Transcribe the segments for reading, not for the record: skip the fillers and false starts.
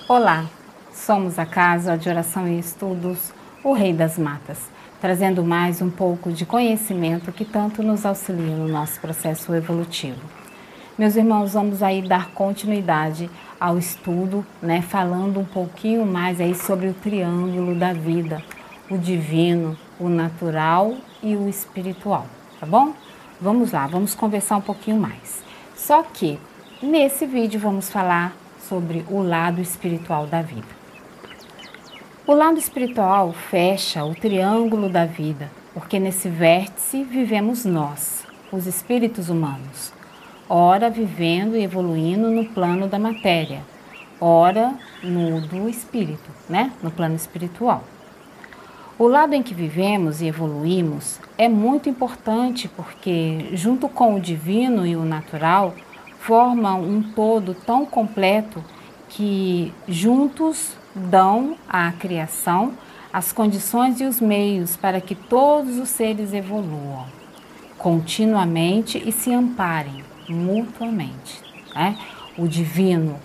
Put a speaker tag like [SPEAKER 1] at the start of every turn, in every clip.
[SPEAKER 1] Olá, somos a Casa de Oração e Estudos, o Rei das Matas, trazendo mais um pouco de conhecimento que tanto nos auxilia no nosso processo evolutivo. Meus irmãos, vamos aí dar continuidade ao estudo, falando um pouquinho mais aí sobre o triângulo da vida, o divino, o natural e o espiritual, tá bom? Vamos lá, vamos conversar um pouquinho mais. Só que nesse vídeo vamos falar sobre o lado espiritual da vida. O lado espiritual fecha o triângulo da vida, porque nesse vértice vivemos nós, os espíritos humanos, ora vivendo e evoluindo no plano da matéria, ora no do espírito, no plano espiritual. O lado em que vivemos e evoluímos é muito importante porque, junto com o divino e o natural, formam um todo tão completo que juntos dão à criação as condições e os meios para que todos os seres evoluam continuamente e se amparem mutuamente. O divino,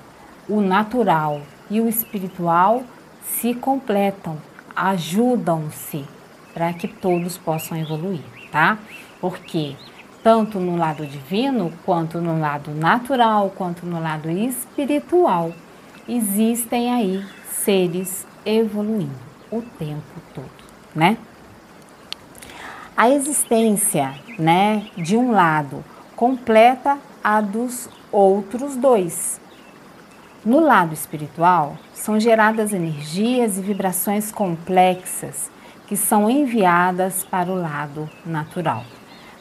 [SPEAKER 1] o natural e o espiritual se completam, ajudam-se para que todos possam evoluir, tá? Porque tanto no lado divino, quanto no lado natural, quanto no lado espiritual, existem aí seres evoluindo o tempo todo, A existência, de um lado completa a dos outros dois. No lado espiritual, são geradas energias e vibrações complexas que são enviadas para o lado natural,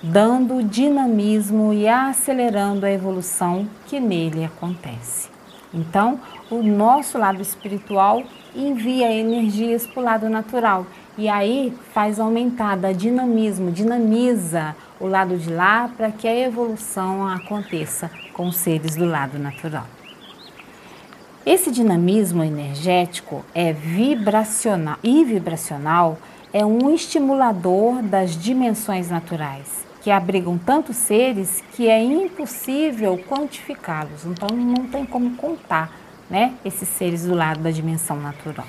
[SPEAKER 1] dando dinamismo e acelerando a evolução que nele acontece. Então, o nosso lado espiritual envia energias para o lado natural e aí faz aumentar, dá dinamismo, dinamiza o lado de lá para que a evolução aconteça com os seres do lado natural. Esse dinamismo energético é vibracional e vibracional é um estimulador das dimensões naturais, que abrigam tantos seres que é impossível quantificá-los. Então, não tem como contar, esses seres do lado da dimensão natural.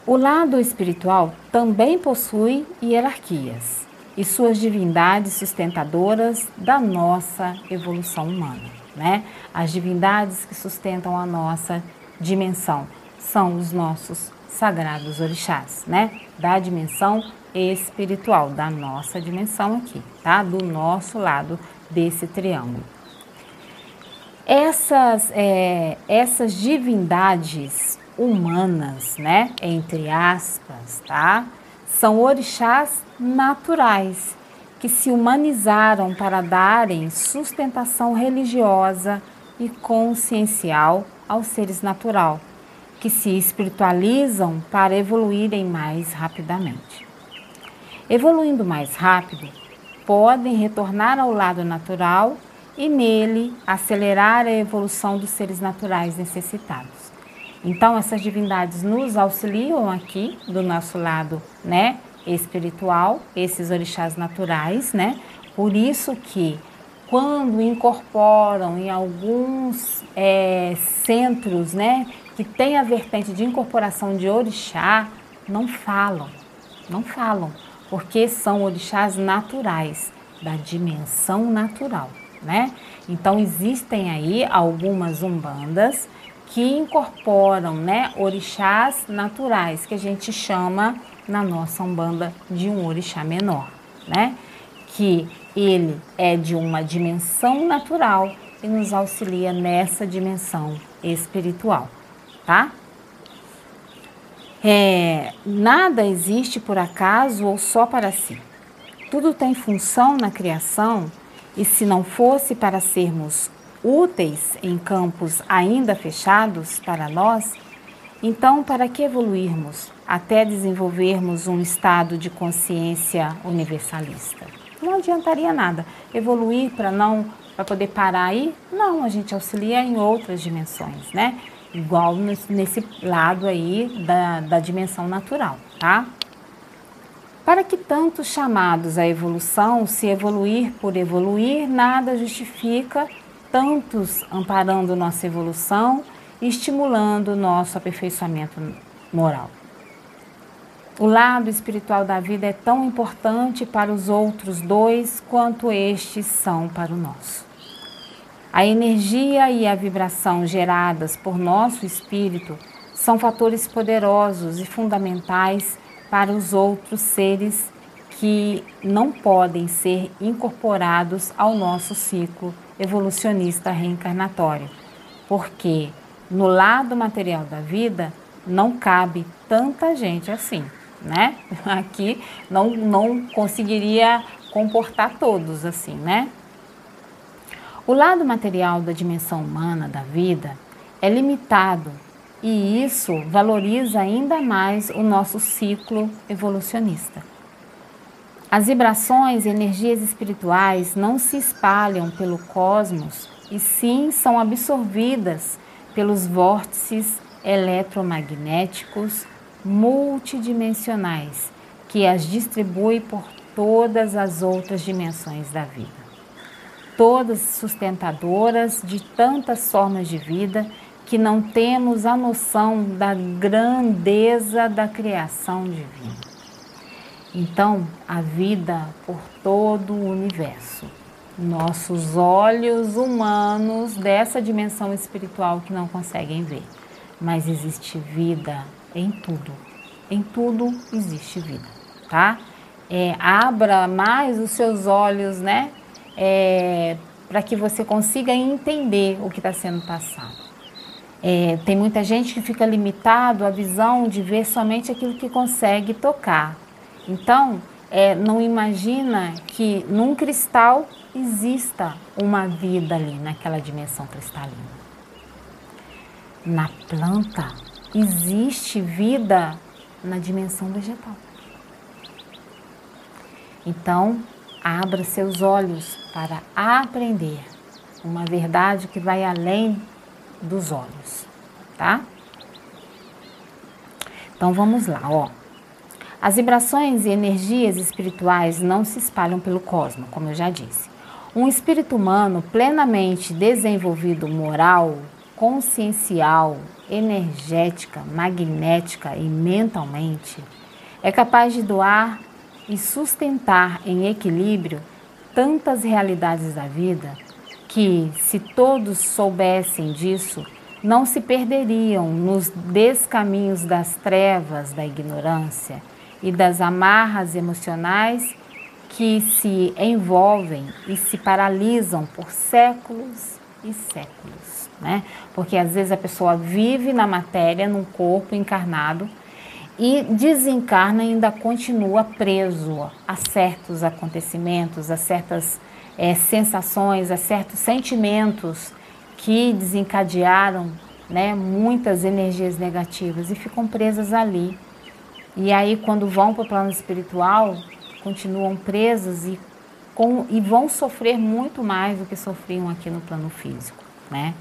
[SPEAKER 1] O lado espiritual também possui hierarquias e suas divindades sustentadoras da nossa evolução humana, As divindades que sustentam a nossa dimensão são os nossos sagrados orixás, Da dimensão espiritual, da nossa dimensão aqui, tá? Do nosso lado desse triângulo. Essas divindades humanas, entre aspas, tá? São orixás naturais que se humanizaram para darem sustentação religiosa e consciencial aos seres natural, que se espiritualizam para evoluírem mais rapidamente. Evoluindo mais rápido, podem retornar ao lado natural e nele acelerar a evolução dos seres naturais necessitados. Então, essas divindades nos auxiliam aqui do nosso lado, espiritual, esses orixás naturais, Por isso que quando incorporam em alguns centros, que tem a vertente de incorporação de orixá, não falam, porque são orixás naturais, da dimensão natural, Então, existem aí algumas umbandas que incorporam, orixás naturais, que a gente chama na nossa umbanda de um orixá menor, Que ele é de uma dimensão natural e nos auxilia nessa dimensão espiritual, tá? Nada existe por acaso ou só para si. Tudo tem função na criação e se não fosse para sermos úteis em campos ainda fechados para nós, então para que evoluirmos até desenvolvermos um estado de consciência universalista? Não adiantaria nada evoluir para poder parar aí. Não, a gente auxilia em outras dimensões, Igual nesse lado aí da dimensão natural, tá? Para que tantos chamados à evolução, se evoluir por evoluir, nada justifica tantos amparando nossa evolução e estimulando o nosso aperfeiçoamento moral. O lado espiritual da vida é tão importante para os outros dois quanto estes são para o nosso. A energia e a vibração geradas por nosso espírito são fatores poderosos e fundamentais para os outros seres que não podem ser incorporados ao nosso ciclo evolucionista reencarnatório, porque no lado material da vida não cabe tanta gente assim, né? Aqui não conseguiria comportar todos assim, né? O lado material da dimensão humana da vida é limitado e isso valoriza ainda mais o nosso ciclo evolucionista. As vibrações e energias espirituais não se espalham pelo cosmos e sim são absorvidas pelos vórtices eletromagnéticos multidimensionais que as distribui por todas as outras dimensões da vida. Todas sustentadoras de tantas formas de vida que não temos a noção da grandeza da criação divina. Então, a vida por todo o universo. Nossos olhos humanos dessa dimensão espiritual que não conseguem ver. Mas existe vida em tudo. Em tudo existe vida, tá? Abra mais os seus olhos, né? Para que você consiga entender o que está sendo passado. Tem muita gente que fica limitado à visão de ver somente aquilo que consegue tocar. Então, não imagina que num cristal exista uma vida ali, naquela dimensão cristalina. Na planta existe vida na dimensão vegetal. Então, abra seus olhos para aprender uma verdade que vai além dos olhos, tá? Então, vamos lá, ó. As vibrações e energias espirituais não se espalham pelo cosmos, como eu já disse. Um espírito humano plenamente desenvolvido moral, consciencial, energética, magnética e mentalmente é capaz de doar e sustentar em equilíbrio tantas realidades da vida que, se todos soubessem disso, não se perderiam nos descaminhos das trevas da ignorância e das amarras emocionais que se envolvem e se paralisam por séculos e séculos, né? Porque às vezes a pessoa vive na matéria, num corpo encarnado e desencarna e ainda continua preso a certos acontecimentos, a certas sensações, a certos sentimentos que desencadearam, né, muitas energias negativas e ficam presas ali. E aí, quando vão para o plano espiritual, continuam presos e vão sofrer muito mais do que sofriam aqui no plano físico, né?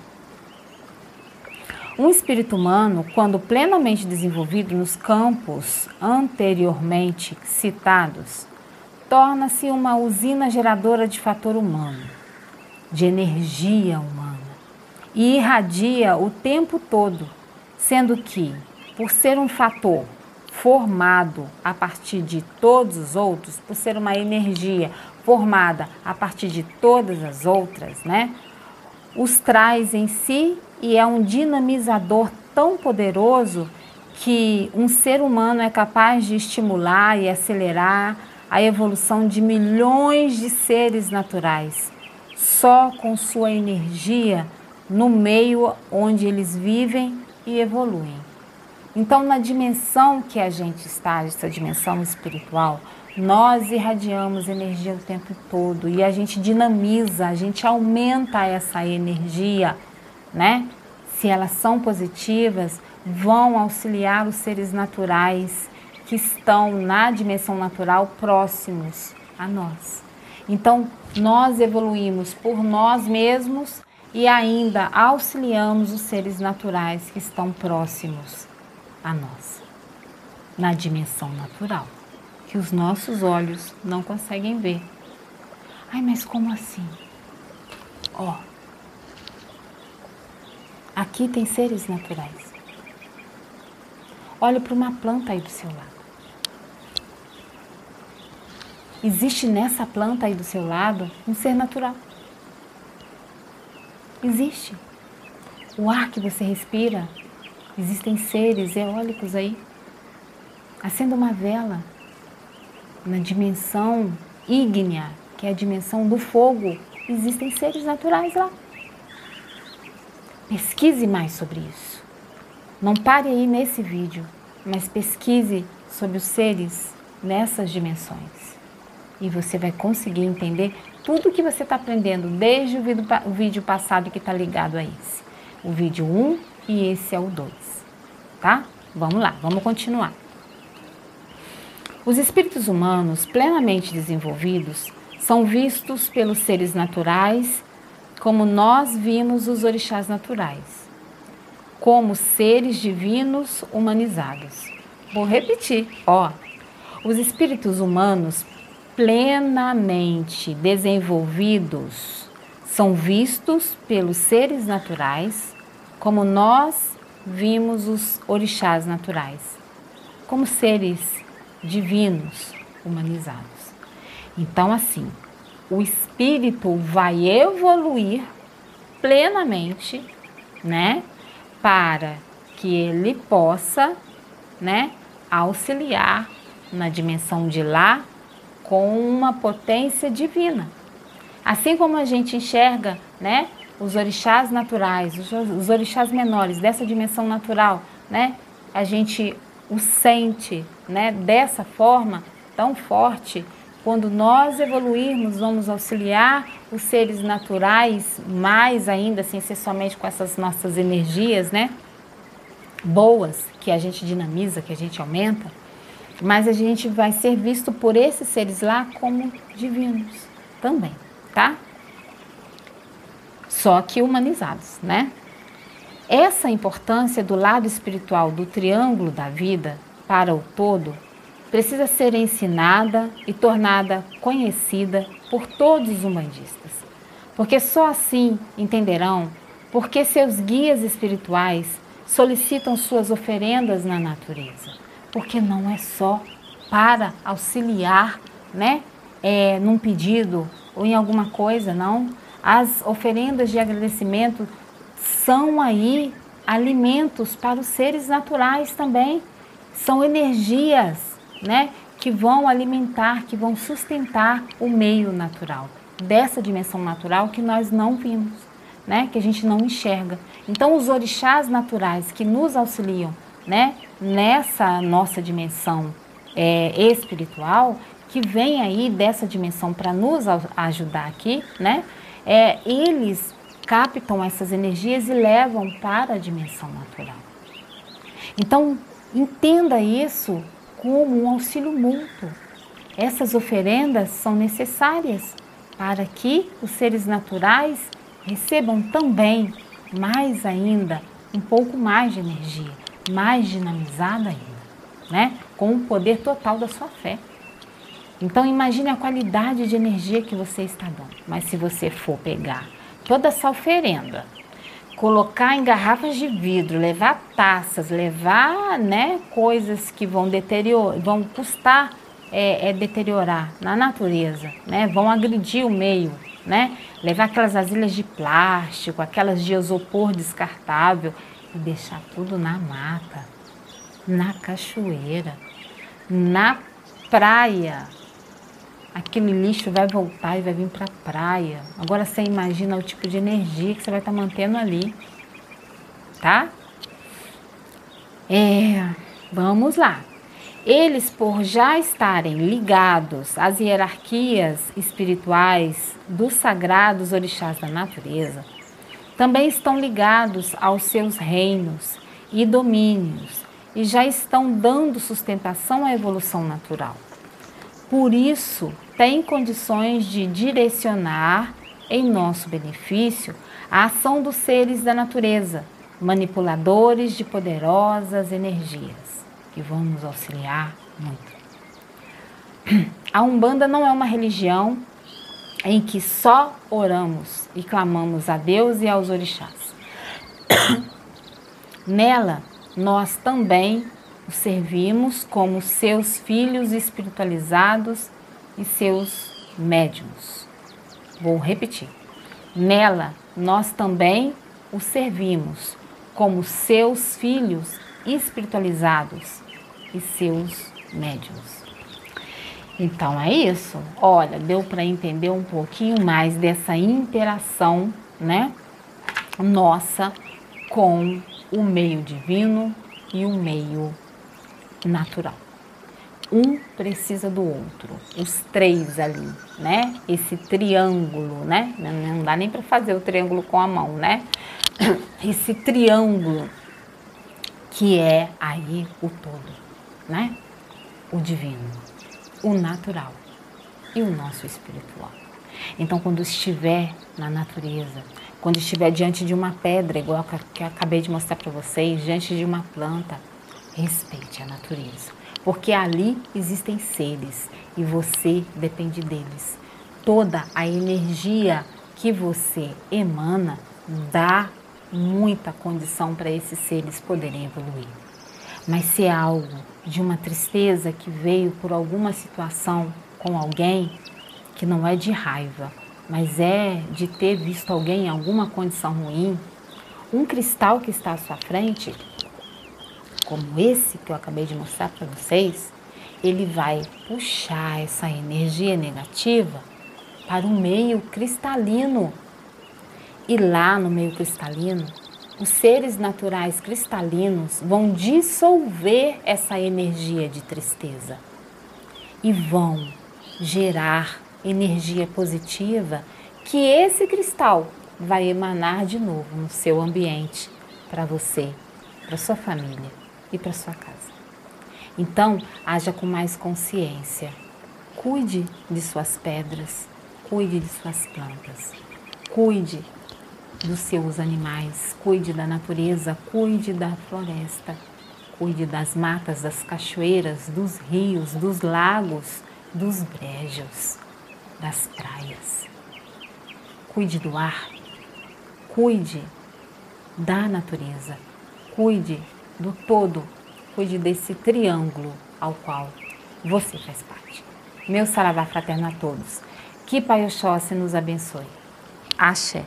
[SPEAKER 1] Um espírito humano, quando plenamente desenvolvido nos campos anteriormente citados, torna-se uma usina geradora de fator humano, de energia humana, e irradia o tempo todo, sendo que, por ser um fator formado a partir de todos os outros, por ser uma energia formada a partir de todas as outras, né? Os traz em si e é um dinamizador tão poderoso que um ser humano é capaz de estimular e acelerar a evolução de milhões de seres naturais, só com sua energia no meio onde eles vivem e evoluem. Então, na dimensão que a gente está, essa dimensão espiritual, nós irradiamos energia o tempo todo e a gente dinamiza, a gente aumenta essa energia, né? Se elas são positivas, vão auxiliar os seres naturais que estão na dimensão natural próximos a nós. Então, nós evoluímos por nós mesmos e ainda auxiliamos os seres naturais que estão próximos a nós, na dimensão natural, que os nossos olhos não conseguem ver. Ai, mas como assim? Ó, Aqui tem seres naturais. Olhe para uma planta aí do seu lado. Existe nessa planta aí do seu lado um ser natural. Existe. O ar que você respira, existem seres eólicos aí. Acenda uma vela na dimensão ígnea, que é a dimensão do fogo. Existem seres naturais lá. Pesquise mais sobre isso. Não pare aí nesse vídeo, mas pesquise sobre os seres nessas dimensões. E você vai conseguir entender tudo o que você está aprendendo desde o vídeo passado que está ligado a esse. O vídeo 1 e esse é o 2. Tá? Vamos lá, vamos continuar. Os espíritos humanos plenamente desenvolvidos são vistos pelos seres naturais como nós vimos os orixás naturais, como seres divinos humanizados. Vou repetir, os espíritos humanos plenamente desenvolvidos são vistos pelos seres naturais como nós vimos os orixás naturais, como seres divinos humanizados. Então, assim, o espírito vai evoluir plenamente, né, para que ele possa, né, auxiliar na dimensão de lá com uma potência divina. Assim como a gente enxerga, né, os orixás naturais, os orixás menores dessa dimensão natural, né, a gente o sente, né, dessa forma tão forte. Quando nós evoluirmos, vamos auxiliar os seres naturais, mais ainda, sem ser somente com essas nossas energias, né, boas, que a gente dinamiza, que a gente aumenta, mas a gente vai ser visto por esses seres lá como divinos também, tá? Só que humanizados, né? Essa importância do lado espiritual do triângulo da vida para o todo precisa ser ensinada e tornada conhecida por todos os umbandistas, porque só assim entenderão por que seus guias espirituais solicitam suas oferendas na natureza, porque não é só para auxiliar, né, num pedido ou em alguma coisa, não. As oferendas de agradecimento são aí alimentos para os seres naturais também, são energias, né, que vão alimentar, que vão sustentar o meio natural, dessa dimensão natural que nós não vimos, né, que a gente não enxerga. Então, os orixás naturais que nos auxiliam, né, nessa nossa dimensão espiritual, que vem aí dessa dimensão para nos ajudar aqui, né, eles captam essas energias e levam para a dimensão natural. Então, entenda isso como um auxílio mútuo. Essas oferendas são necessárias para que os seres naturais recebam também, mais ainda, um pouco mais de energia, mais dinamizada ainda, né? Com o poder total da sua fé. Então, imagine a qualidade de energia que você está dando. Mas se você for pegar toda essa oferenda, colocar em garrafas de vidro, levar taças, levar, né, coisas que vão custar deteriorar na natureza, né, vão agredir o meio, né, levar aquelas vasilhas de plástico, aquelas de isopor descartável e deixar tudo na mata, na cachoeira, na praia. Aquele lixo vai voltar e vai vir para a praia. Agora você imagina o tipo de energia que você vai estar mantendo ali, tá? Vamos lá. Eles, por já estarem ligados às hierarquias espirituais dos sagrados orixás da natureza, também estão ligados aos seus reinos e domínios e já estão dando sustentação à evolução natural. Por isso, tem condições de direcionar em nosso benefício a ação dos seres da natureza, manipuladores de poderosas energias, que vão nos auxiliar muito. A Umbanda não é uma religião em que só oramos e clamamos a Deus e aos orixás. Nela, nós também o servimos como seus filhos espiritualizados e seus médiuns. Vou repetir. Nela, nós também o servimos como seus filhos espiritualizados e seus médiuns. Então é isso. Olha, deu para entender um pouquinho mais dessa interação, né, nossa com o meio divino e o meio natural. Um precisa do outro, os três ali, né? Esse triângulo, né? Não dá nem para fazer o triângulo com a mão, né? Esse triângulo que é aí o todo, né? O divino, o natural e o nosso espiritual. Então, quando estiver na natureza, quando estiver diante de uma pedra, igual que eu acabei de mostrar para vocês, diante de uma planta, respeite a natureza, porque ali existem seres e você depende deles. Toda a energia que você emana dá muita condição para esses seres poderem evoluir. Mas se é algo de uma tristeza que veio por alguma situação com alguém, que não é de raiva, mas é de ter visto alguém em alguma condição ruim, um cristal que está à sua frente, como esse que eu acabei de mostrar para vocês, ele vai puxar essa energia negativa para o meio cristalino. E lá no meio cristalino, os seres naturais cristalinos vão dissolver essa energia de tristeza e vão gerar energia positiva que esse cristal vai emanar de novo no seu ambiente, para você, para sua família e para sua casa. Então, haja com mais consciência. Cuide de suas pedras, cuide de suas plantas, cuide dos seus animais, cuide da natureza, cuide da floresta, cuide das matas, das cachoeiras, dos rios, dos lagos, dos brejos, das praias. Cuide do ar, cuide da natureza, cuide do todo, cuide desse triângulo ao qual você faz parte. Meu saravá fraterno a todos. Que Pai Oxóssi nos abençoe. Axé.